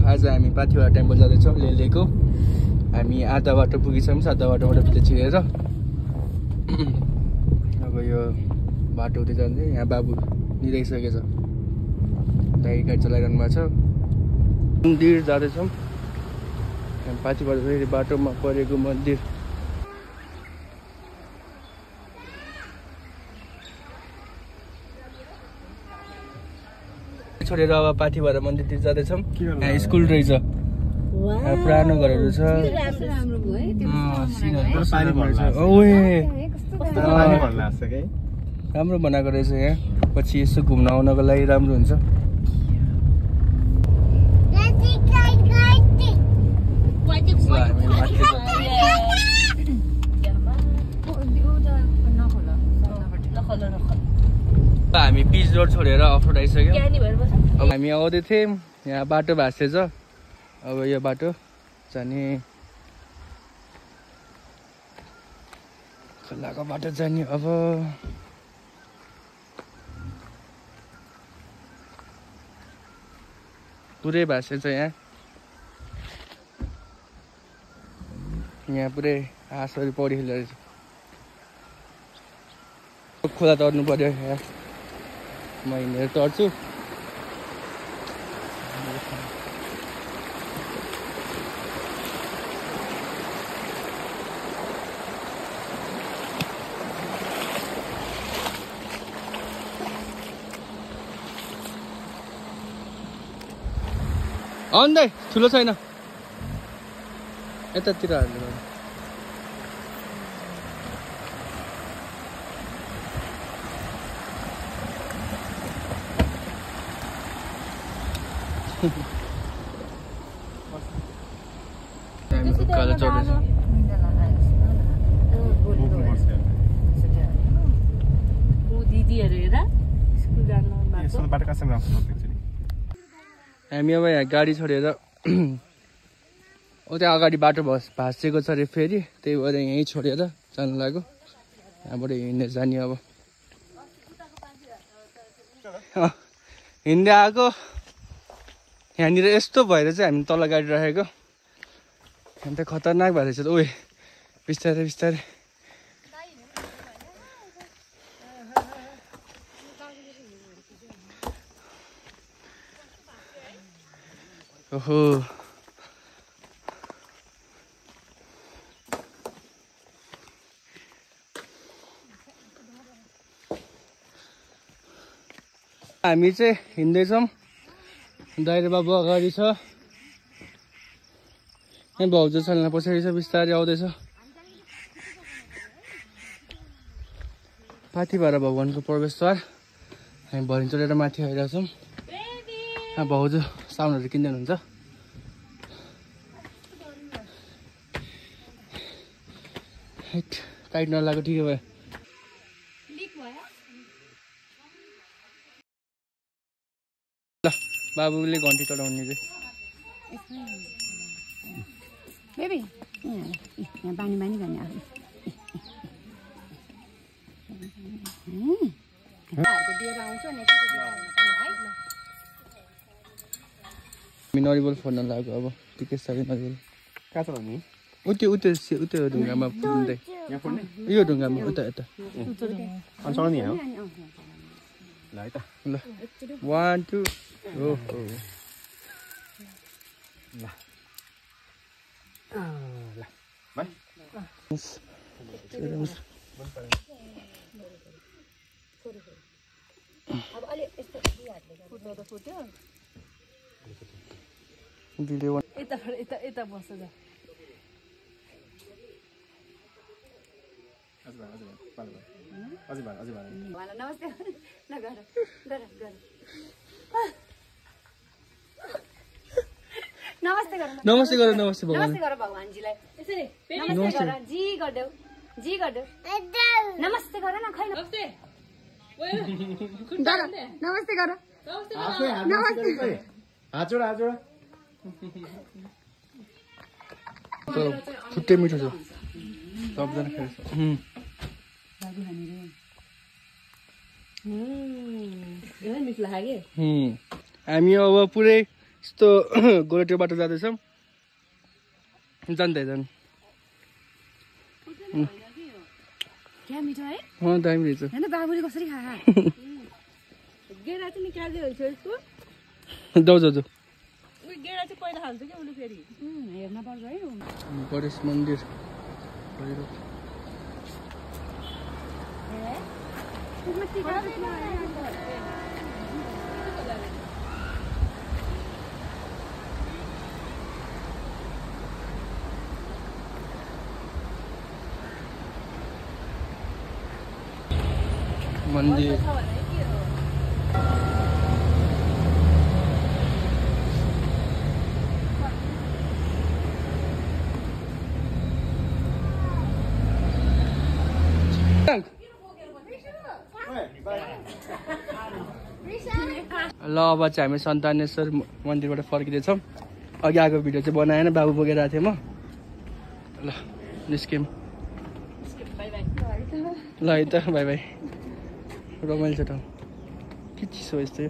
आज हामी पाथिभरा टेम्पल जाँदैछौँ लेलेको। हामी आधा बाटो पुगिसक्यौँ, आधा बाटोबाट भित्र छिरेर अब यो बाटो हुँदै जाँदै यहाँ बाबु निदाइसकेछ, गाडी चलाइरहनु भएको छ। मन्दिर जाँदैछौँ, पाथिभरा फेरि बाटोमा परेको मन्दिर। छोडेर अब पाथिभरा मन्दिरतिर जाँदैछौँ। यहाँ स्कुल रहेछ, यहाँ पुरानो घरहरू छ, राम्रो बनाएको रहेछ। यहाँ पछि यसो घुम्न आउनको लागि राम्रो हुन्छ। हामी पिच रोड छोडेर अफ रोड आइसक्यौँ। अब हामी आउँदै थियौँ, यहाँ बाटो भाँसेछ। अब यो बाटो जाने खोलाको बाटो जाने। अब पुरै भाँसेछ यहाँ पुरै हाँसहरू पौडी खेल्दो रहेछ। खोला तर्नु पर्यो, यहाँ म हिँडेर तर्छु। अन्दै ठुलो छैन, यतातिर हाल्नु। हामी अब यहाँ गाडी छोडेर उता अगाडि बाटो भाँसिएको छ अरे फेरि, त्यही भएर यहीँ छोडेर जानु लाग्यो। यहाँबाट हिँडेर जाने। अब हिँड्दै आएको, यहाँनिर यस्तो भएर चाहिँ हामी तल गाडी राखेको। अन्त खतरनाक भएर चाहिँ ओए बिस्तारै बिस्तारै। ओहो हामी चाहिँ हिँड्दैछौँ, दाइरे बाबु अगाडि छ, यहाँ भाउजू चल्न पछाडि छ, बिस्तारै आउँदैछ। पाथिभरा भगवानको प्रवेशद्वार। हामी भरिन चढेर माथि आइरहेको छौँ। यहाँ भाउजू साउन्डहरू किन्दै हुनुहुन्छ। टाइट नलागेको ठिकै भयो। ल बाबुले घन्टी चढाउने चाहिँ बेबी यहाँ पानी पानी गर्ने आफू नरिवल फोर्न लाग्यो। अब टिकट साह्रै नरिवल कहाँ छ भन्ने उतै ढुङ्गामा पुग्दै, यो ढुङ्गामा उता यता। ल 1 2 ओहो ल भाइ अब अलि यस्तो हातले फुट्यो भिडियो यता बस्छ जा। नमस्ते नमस्ते गर भगवानजीलाई यसरी नमस्ते गर जी गर्देऊ नमस्ते गर न खै नमस्ते नमस्ते गर नमस्ते हात जोडा छुट्टै मिठो छ सबजना खाइछ। मिठो लाग्यो। हामी अब पुरै यस्तो गोरेटो बाटो जाँदैछौँ जान्दै जानु क्या मिठो है दामी रहेछ हैन बाबुले कसरी खा गेडा चाहिँ निकाल्दै हुन्छ यसको जाऊ जाऊ जाऊ गेडा चाहिँ पहिला हाल्छ के उले फेरि हेर्न पर्छ है गणेश मन्दिर मन्दिर ल अब चाहिँ हामी सन्तानेश्वर मन्दिरबाट फर्किँदैछौँ अघि आएको भिडियो चाहिँ बनाएन बाबु बोकेर आएको थिएँ म ल निस्क्यौँ ल है त बाई बाई रमाइलो छ ठाउँ के चिसो यस्तो